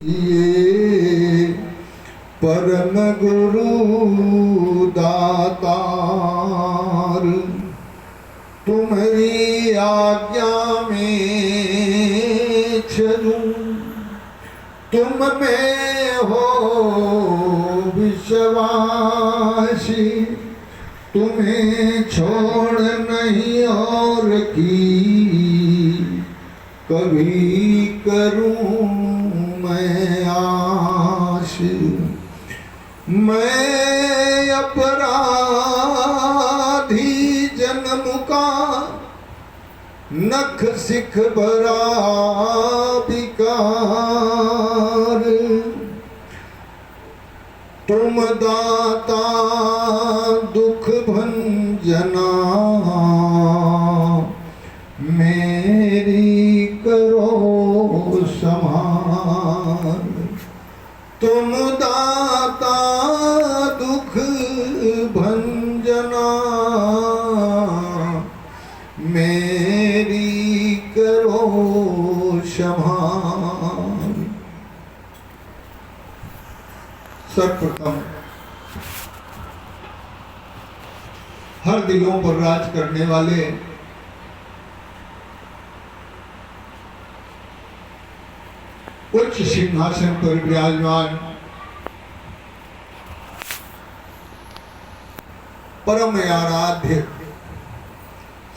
ये परम गुरु दातार, तुम्हारी आज्ञा में चलूं, तुम में हो विश्वासी, तुम्हें छोड़ नहीं और की कभी करूं मैं आश। मैं अपराधी जन्म का नख सिख भरा विकार, तुम दाता दुख भंजना, मेरी करो संभाल। तुम दाता दुख भंजना, मेरी करो संभाल। सर्वप्रथम हर दिलों पर राज करने वाले उच्च सिंहासन पर विराजमान परम आराध्य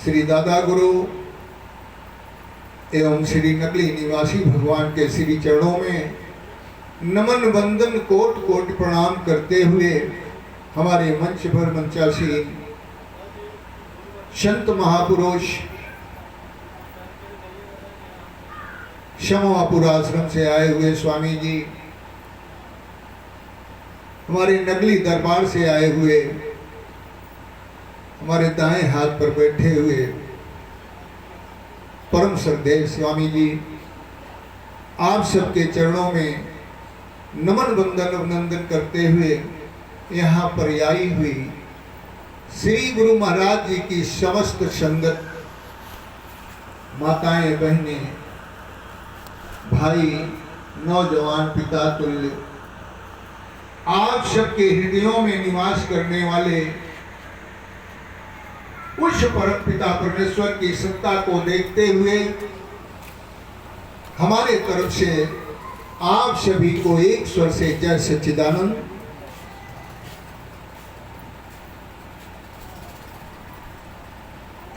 श्री दादा गुरु एवं श्री नकली निवासी भगवान के श्री चरणों में नमन वंदन कोट कोट प्रणाम करते हुए हमारे मंच पर मंचासीन संत महापुरुष क्षमापुर आश्रम से आए हुए स्वामी जी, हमारे नगली दरबार से आए हुए हमारे दाएं हाथ पर बैठे हुए परम श्रद्धेय स्वामी जी, आप सबके चरणों में नमन वंदन अभिनंदन करते हुए यहाँ पर आई हुई श्री गुरु महाराज जी की समस्त संगत, माताएं बहनें भाई नौजवान पिता तुल्य, आप सबके हृदयों में निवास करने वाले उस परम पिता परमेश्वर की सत्ता को देखते हुए हमारे तरफ से आप सभी को एक स्वर से जय सच्चिदानंद।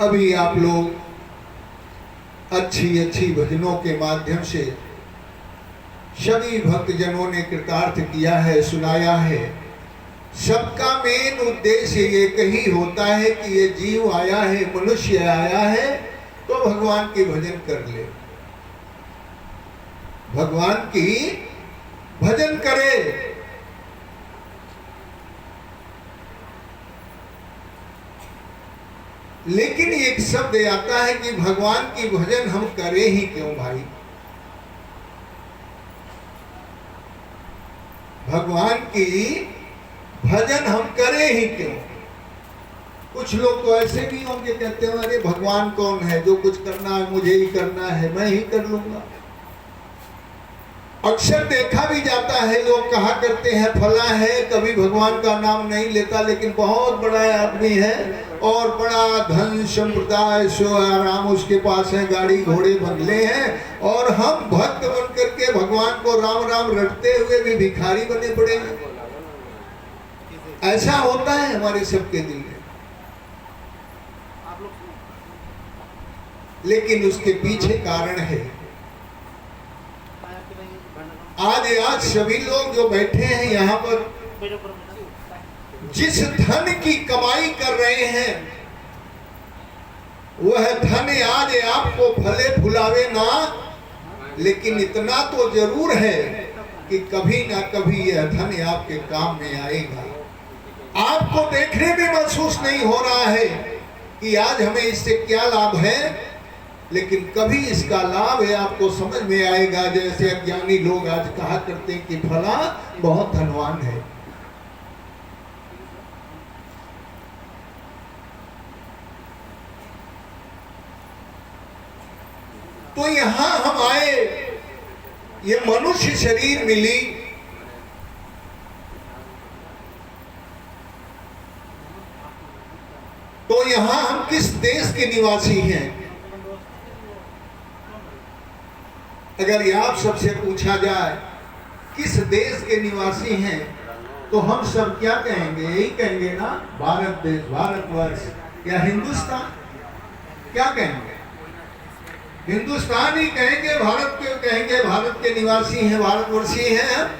अभी आप लोग अच्छी अच्छी भजनों के माध्यम से सभी भक्तजनों ने कृतार्थ किया है, सुनाया है। सबका मेन उद्देश्य ये कही होता है कि ये जीव आया है, मनुष्य आया है तो भगवान की भजन कर ले, भगवान की भजन करे। लेकिन एक शब्द आता है कि भगवान की भजन हम करें ही क्यों भाई? भगवान की भजन हम करें ही क्यों? कुछ लोग तो ऐसे भी होंगे कहते हैं अरे भगवान कौन है, जो कुछ करना है मुझे ही करना है, मैं ही कर लूंगा। अक्सर देखा भी जाता है, लोग कहा करते हैं फला है, कभी भगवान का नाम नहीं लेता लेकिन बहुत बड़ा आदमी है और बड़ा धन संप्रदाय सो आराम उसके पास है, गाड़ी घोड़े बंगले हैं, और हम भक्त बन करके भगवान को राम राम रटते हुए भी भिखारी बने पड़े हैं। ऐसा होता है हमारे सबके दिल में, लेकिन उसके पीछे कारण है। आज सभी लोग जो बैठे हैं यहाँ पर, जिस धन की कमाई कर रहे हैं वह धन आज आपको भले भुलावे ना, लेकिन इतना तो जरूर है कि कभी ना कभी यह धन आपके काम में आएगा। आपको देखने में महसूस नहीं हो रहा है कि आज हमें इससे क्या लाभ है, लेकिन कभी इसका लाभ है आपको समझ में आएगा। जैसे अज्ञानी लोग आज कहा करते हैं कि फला बहुत धनवान है। तो यहां हम आए ये मनुष्य शरीर मिली, तो यहां हम किस देश के निवासी हैं? अगर ये आप सबसे पूछा जाए किस देश के निवासी हैं, तो हम सब क्या कहेंगे? यही कहेंगे ना, भारत देश, भारतवर्ष या हिंदुस्तान। क्या कहेंगे? हिंदुस्तान ही कहेंगे, भारत के कहेंगे, भारत के निवासी हैं, भारतवर्षी हैं।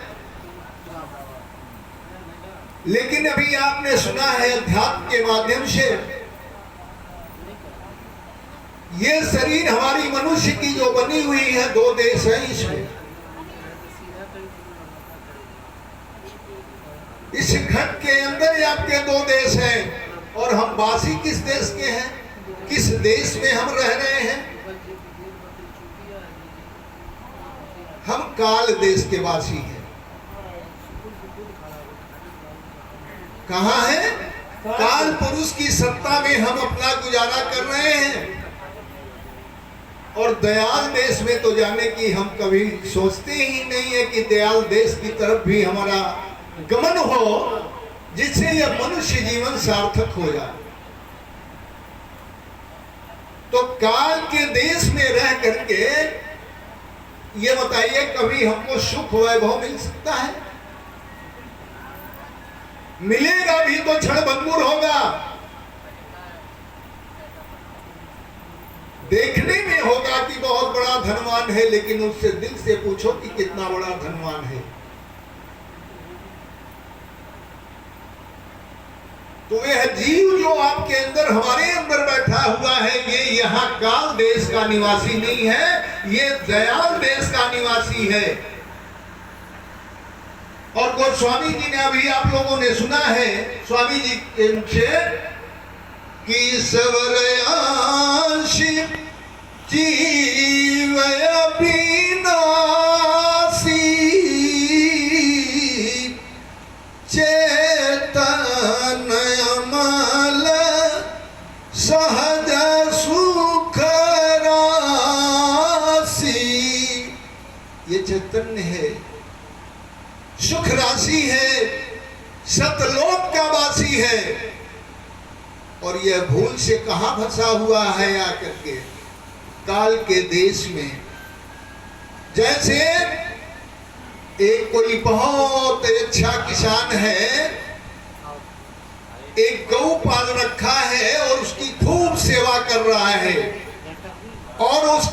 लेकिन अभी आपने सुना है अध्यात्म के माध्यम से, ये शरीर हमारी मनुष्य की जो बनी हुई है, दो देश है इसमें। इस घट के अंदर ही आपके दो देश हैं, और हम वासी किस देश के हैं? किस देश में हम रह रहे हैं? हम काल देश के वासी हैं। कहाँ है? काल पुरुष की सत्ता में हम अपना गुजारा कर रहे हैं। और दयाल देश में तो जाने की हम कभी सोचते ही नहीं है कि दयाल देश की तरफ भी हमारा गमन हो, जिससे यह मनुष्य जीवन सार्थक हो जाए। तो काल के देश में रह करके ये बताइए, कभी हमको सुख वैभव मिल सकता है? मिलेगा भी तो क्षण भंगुर होगा। देखने में होगा कि बहुत बड़ा धनवान है, लेकिन उससे दिल से पूछो कि कितना बड़ा धनवान है। तो यह जीव जो आपके अंदर, हमारे अंदर बैठा हुआ है, ये यहाँ काल देश का निवासी नहीं है, ये दयाल देश का निवासी है। और गोस्वामी जी ने, अभी आप लोगों ने सुना है स्वामी जी के मुख से कि सवरयांश जीव अविनाशी चेतन अमल सहज सुख राशि। ये चैतन्य है, सुख राशि है, सतलोक का वासी है। और यह भूल से कहां फंसा हुआ है? आकर के काल के देश में। जैसे एक कोई बहुत अच्छा किसान है, एक गौ पाल रखा है और उसकी खूब सेवा कर रहा है, और उस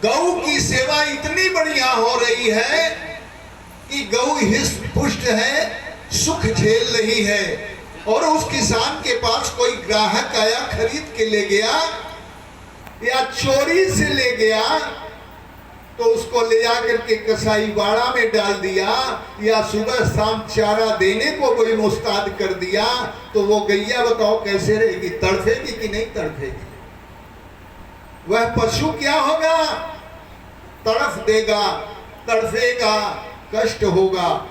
गौ की सेवा इतनी बढ़िया हो रही है कि गौ हिष्ट पुष्ट है, सुख झेल रही है। और उस किसान के पास कोई ग्राहक आया, खरीद के ले गया या चोरी से ले गया, तो उसको ले जाकर के कसाई बाड़ा में डाल दिया, या सुबह शाम चारा देने को कोई मुस्ताद कर दिया, तो वो गैया बताओ कैसे रहेगी? तड़फेगी कि नहीं तड़फेगी? वह पशु क्या होगा? तड़फ देगा, तड़फेगा, कष्ट होगा।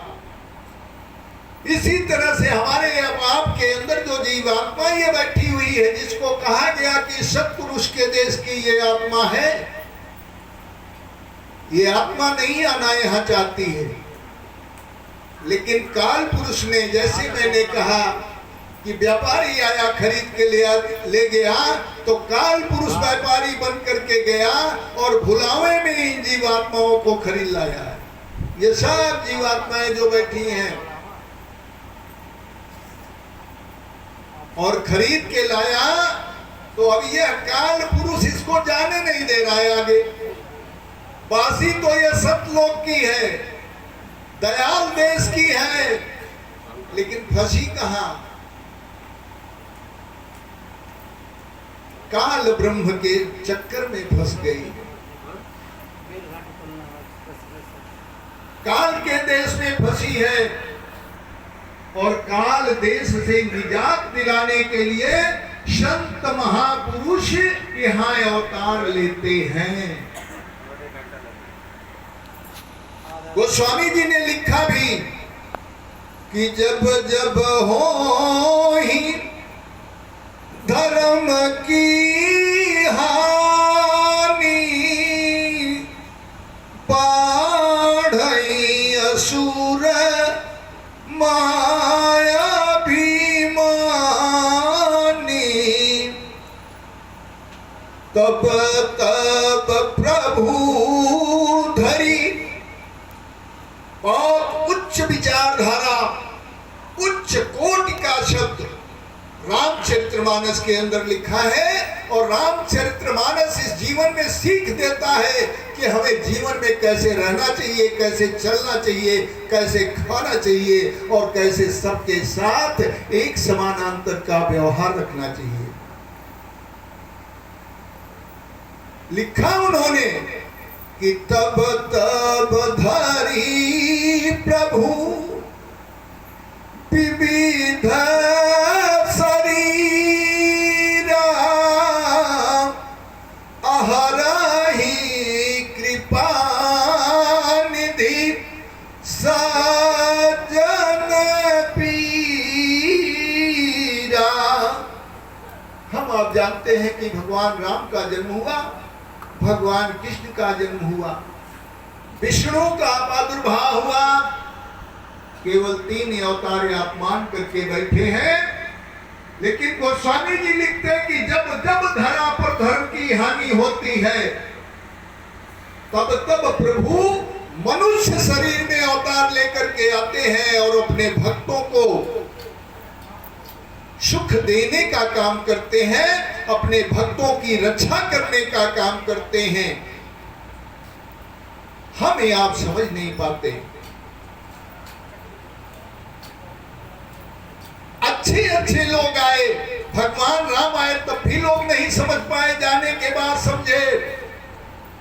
इसी तरह से हमारे आपके अंदर जो जीवात्मा ये बैठी हुई है, जिसको कहा गया कि सत्पुरुष के देश की ये आत्मा है, ये आत्मा नहीं आना यहाँ चाहती है। लेकिन काल पुरुष ने, जैसे मैंने कहा कि व्यापारी आया खरीद के ले गया, तो काल पुरुष व्यापारी बन करके गया और भुलावे में इन जीवात्माओं को खरीद लाया है। ये सब जीवात्माएं जो बैठी हैं, और खरीद के लाया, तो अब यह काल पुरुष इसको जाने नहीं दे रहा है आगे। बासी तो यह सतलोक की है, दयाल देश की है, लेकिन फंसी कहां? काल ब्रह्म के चक्कर में फंस गई। काल के देश में फंसी है, और काल देश से निजात दिलाने के लिए संत महापुरुष यहाँ अवतार लेते हैं। गोस्वामी जी ने लिखा भी कि जब जब हो ही धर्म की हानि, चढ़ई असुर माया भीमानी, तब तब प्रभु धरी। बहुत उच्च विचारधारा, उच्च कोटि का शब्द रामचरितमानस के अंदर लिखा है। और रामचरितमानस इस जीवन में सीख देता है कि हमें जीवन में कैसे रहना चाहिए, कैसे चलना चाहिए, कैसे खाना चाहिए और कैसे सबके साथ एक समानांतर का व्यवहार रखना चाहिए। लिखा उन्होंने कि तब तब धरी प्रभु विविध शरीरा, अहरहि कृपा निधि सज्जन पीरा। हम आप जानते हैं कि भगवान राम का जन्म हुआ, भगवान कृष्ण का जन्म हुआ, विष्णु का प्रादुर्भाव हुआ। केवल 3 अवतार आप मान करके बैठे हैं। लेकिन गोस्वामी जी लिखते हैं कि जब जब धरा पर धर्म की हानि होती है, तब तब प्रभु मनुष्य शरीर में अवतार लेकर के आते हैं और अपने भक्तों को सुख देने का काम करते हैं, अपने भक्तों की रक्षा करने का काम करते हैं। हमें आप समझ नहीं पाते। अच्छे अच्छे लोग आए, भगवान राम आए तब भी लोग नहीं समझ पाए, जाने के बाद समझे।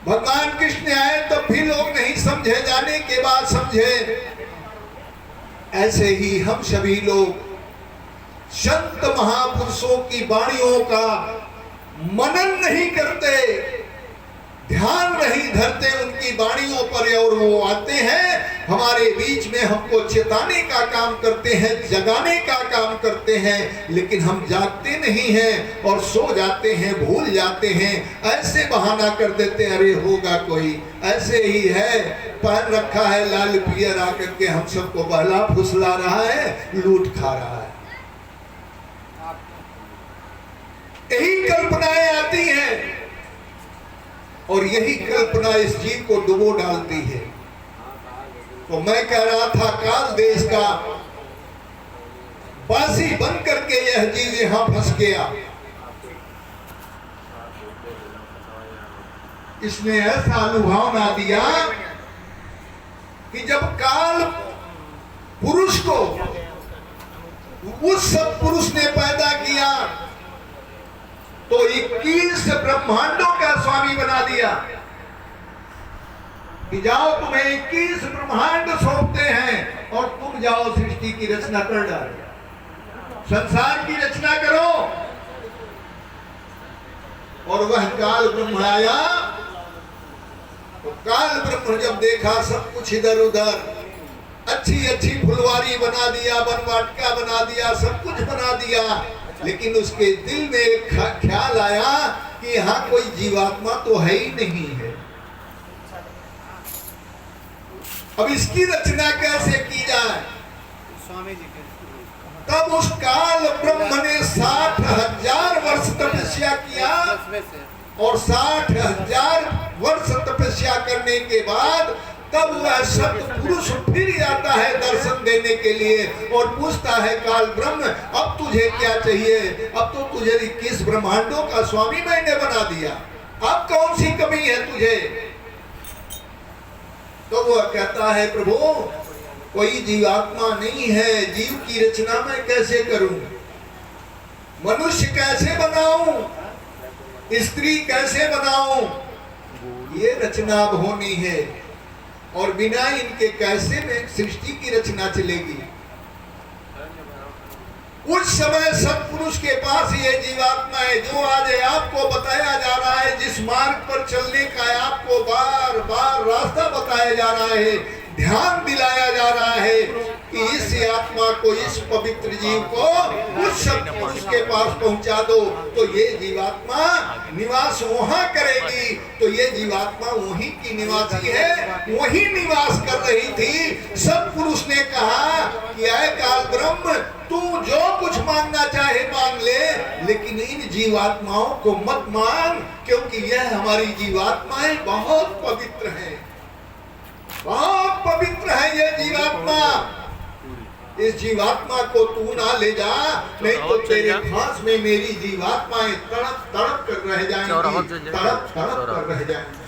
भगवान कृष्ण आए तब भी लोग नहीं समझे, जाने के बाद समझे। ऐसे ही हम सभी लोग संत महापुरुषों की वाणियों का मनन नहीं करते, ध्यान नहीं धरते उनकी वाणियों पर, और वो आते हैं हमारे बीच में, हमको चेताने का काम करते हैं, जगाने का काम करते हैं, लेकिन हम जागते नहीं हैं और सो जाते हैं, भूल जाते हैं। ऐसे बहाना कर देते हैं, अरे होगा कोई, ऐसे ही है, पहन रखा है लाल पियर, आकर के हम सबको बहला फुसला रहा है, लूट खा रहा है। यही कल्पनाएं आती हैं और यही कल्पना इस जीव को डुबो डालती है। तो मैं कह रहा था, काल देश का बासी बन करके यह जीव यहां फंस गया। इसने ऐसा अनुभव ना दिया कि जब काल पुरुष को उस सत्पुरुष ने पैदा किया तो 21 ब्रह्मांडों का स्वामी बना दिया कि जाओ तुम्हें 21 ब्रह्मांड सौंपते हैं और तुम जाओ सृष्टि की रचना कर डालो, संसार की रचना करो। और वह काल ब्रह्म आया तो काल ब्रह्म जब देखा सब कुछ इधर उधर, अच्छी अच्छी फुलवारी बना दिया, बनवाटिका बना दिया, सब कुछ बना दिया, लेकिन उसके दिल में एक ख्याल आया कि यहाँ कोई जीवात्मा तो है ही नहीं है। अब इसकी रचना कैसे की जाए? तब उस काल ब्रह्म ने 60,000 वर्ष तपस्या किया और 60,000 वर्ष तपस्या करने के बाद तब वह सत्य पुरुष फिर आता है दर्शन देने के लिए और पूछता है, काल ब्रह्म अब तुझे क्या चाहिए? अब तो तुझे 21 ब्रह्मांडों का स्वामी मैंने बना दिया, अब कौन सी कमी है तुझे? तो वह कहता है, प्रभु कोई जीवात्मा नहीं है, जीव की रचना मैं कैसे करूं? मनुष्य कैसे बनाऊं? स्त्री कैसे बनाऊं? ये रचना अब होनी है और बिना इनके कैसे में सृष्टि की रचना चलेगी? उस समय सत्पुरुष के पास ये जीवात्मा है जो आज आपको बताया जा रहा है, जिस मार्ग पर चलने का आपको बार बार रास्ता बताया जा रहा है, ध्यान दिलाया जा रहा है कि इस आत्मा को, इस पवित्र जीव को उस सत्पुरुष के पास पहुंचा दो तो ये जीवात्मा निवास वहां करेगी। तो ये जीवात्मा वहीं की निवासी है, वहीं निवास कर रही थी। सत्पुरुष ने कहा कि ऐ काल ब्रह्म, तू जो कुछ मांगना चाहे मांग ले, लेकिन इन जीवात्माओं को मत मांग, क्योंकि यह हमारी जीवात्माएं बहुत पवित्र हैं, बहुत पवित्र है ये जीवात्मा। इस जीवात्मा को तू ना ले जा, नहीं तो तेरे फांस में मेरी जीवात्माएं तड़प तड़प कर रह जाएंगी, तड़प तड़प कर रह जाएंगी।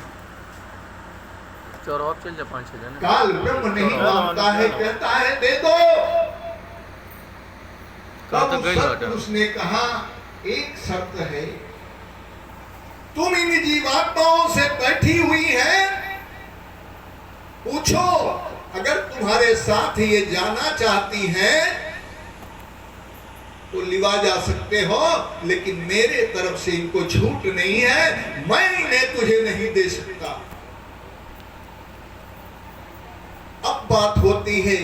काल ब्रह्म नहीं मांगता है, कहता है दे दो। तब सत्पुरुष ने कहा एक शर्त है, तुम इन जीवात्माओं से बैठी हुई है, पूछो, अगर तुम्हारे साथ ये जाना चाहती हैं तो लिवा जा सकते हो, लेकिन मेरे तरफ से इनको छूट नहीं है, मैं इन्हें तुझे नहीं दे सकता। अब बात होती है,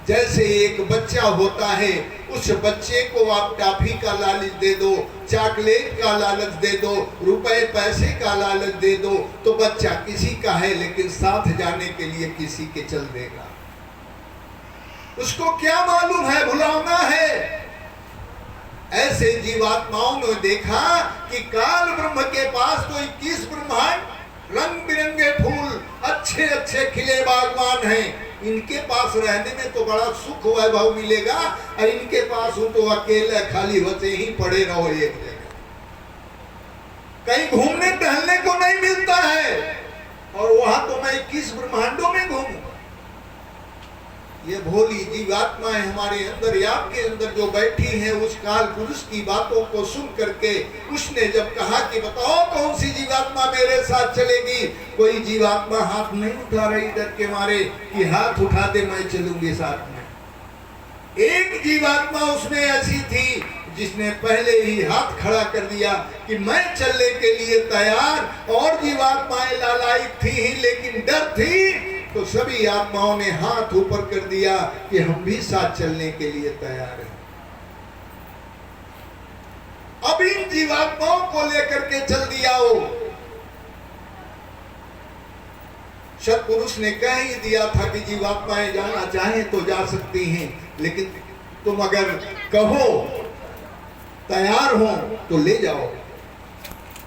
जैसे एक बच्चा होता है, उस बच्चे को आप टॉफी का लालच दे दो, चॉकलेट का लालच दे दो, रुपए पैसे का लालच दे दो, तो बच्चा किसी का है, लेकिन साथ जाने के लिए किसी के चल देगा। उसको क्या मालूम है भुलाना है। ऐसे जीवात्माओं ने देखा कि काल ब्रह्म के पास तो 21 ब्रह्मांड, रंग बिरंगे फूल, अच्छे अच्छे खिले बागवान हैं, इनके पास रहने में तो बड़ा सुख वैभव मिलेगा, और इनके पास हो तो अकेले खाली बचे ही पड़े रहो एक जगह, कहीं घूमने टहलने को नहीं मिलता है, और वहां तो मैं 21 ब्रह्मांडों में घूमूं। ये भोली जीवात्माएं हमारे अंदर या आपके अंदर जो बैठी हैं, उस काल पुरुष की बातों को सुन करके उसने जब कहा कि बताओ कौन सी जीवात्मा मेरे साथ चलेगी, कोई जीवात्मा हाथ नहीं उठा रही डर के मारे कि हाथ उठा दे मैं चलूंगी साथ में। एक जीवात्मा उसमें ऐसी थी जिसने पहले ही हाथ खड़ा कर दिया कि मैं चलने के लिए तैयार, और जीवात्माएं लालायित थी ही, लेकिन डर थी, तो सभी आत्माओं ने हाथ ऊपर कर दिया कि हम भी साथ चलने के लिए तैयार हैं। अब इन जीवात्माओं को लेकर के चल दिया हो। सत्पुरुष ने कह ही दिया था कि जीवात्माएं जाना चाहें तो जा सकती हैं, लेकिन तुम अगर कहो तैयार हो तो ले जाओ।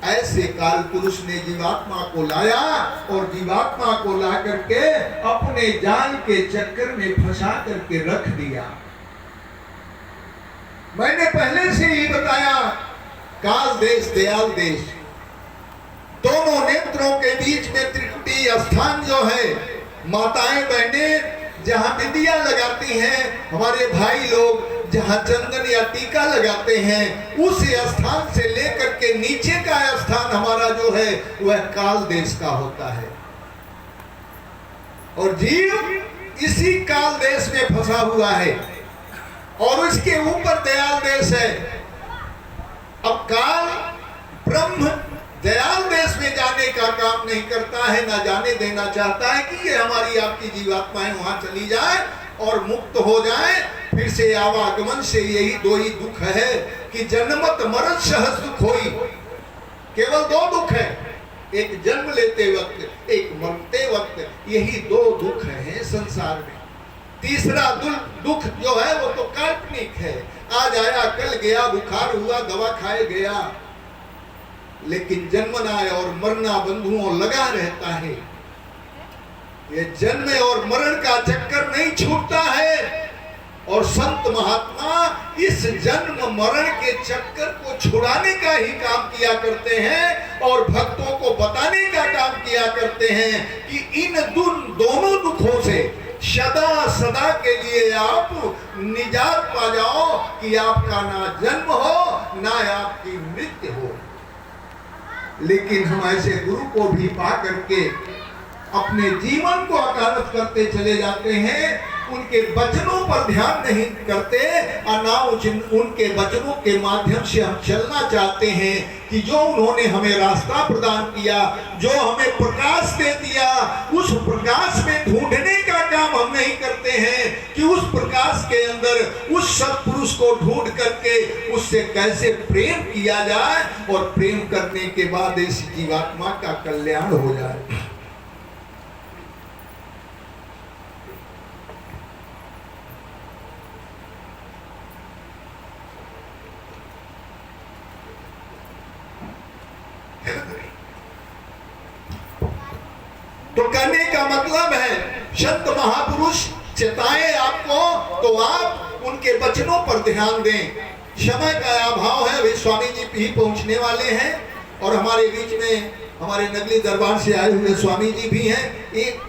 ऐसे काल पुरुष ने जीवात्मा को लाया, और जीवात्मा को ला करके अपने जाल के चक्कर में फंसा करके रख दिया। मैंने पहले से ही बताया, काल देश दयाल देश, दोनों नेत्रों के बीच में त्रिकुटी स्थान जो है, माताएं बहनें जहां बिंदिया लगाती हैं, हमारे भाई लोग जहां चंदन या टीका लगाते हैं, उस स्थान से लेकर के नीचे का स्थान हमारा जो है वह काल देश का होता है, और जीव इसी काल देश में फंसा हुआ है, और उसके ऊपर दयाल देश है। अब काल ब्रह्म दयाल देश में जाने का काम नहीं करता है, ना जाने देना चाहता है कि ये हमारी आपकी जीवात्माएं वहां चली जाए और मुक्त हो जाए। फिर से आवागमन से यही दो ही दुख है कि जन्मत मरत सहज दुख होई, केवल दो दुख है, एक जन्म लेते वक्त, एक मरते वक्त, यही दो दुख हैं संसार में। तीसरा दुख जो है वो तो काल्पनिक है, आज आया कल गया, बुखार हुआ दवा खाए गया, लेकिन जन्मना और मरना बंधुओं लगा रहता है। ये जन्म और मरण का चक्कर नहीं छूटता है, और संत महात्मा इस जन्म मरण के चक्कर को छुड़ाने का ही काम किया करते हैं, और भक्तों को बताने का काम किया करते हैं कि इन दोनों दुखों से सदा सदा के लिए आप निजात पा जाओ, कि आपका ना जन्म हो ना आपकी मृत्यु हो। लेकिन हम ऐसे गुरु को भी पा करके अपने जीवन को अकारत करते चले जाते हैं, उनके वचनों पर ध्यान नहीं करते, उनके वचनों के माध्यम से हम चलना चाहते हैं कि जो उन्होंने हमें रास्ता प्रदान किया, जो हमें प्रकाश दे दिया, उस प्रकाश में ढूंढने का प्रकाश के अंदर उस सत्पुरुष को ढूंढ करके उससे कैसे प्रेम किया जाए और प्रेम करने के बाद इस जीवात्मा का कल्याण हो जाए। तो कहने का मतलब है संत महापुरुष चेताएं आपको तो आप उनके वचनों पर ध्यान दें। समय का अभाव है, वे स्वामी जी भी पहुंचने वाले हैं और हमारे बीच में हमारे नगली दरबार से आए हुए स्वामी जी भी हैं। एक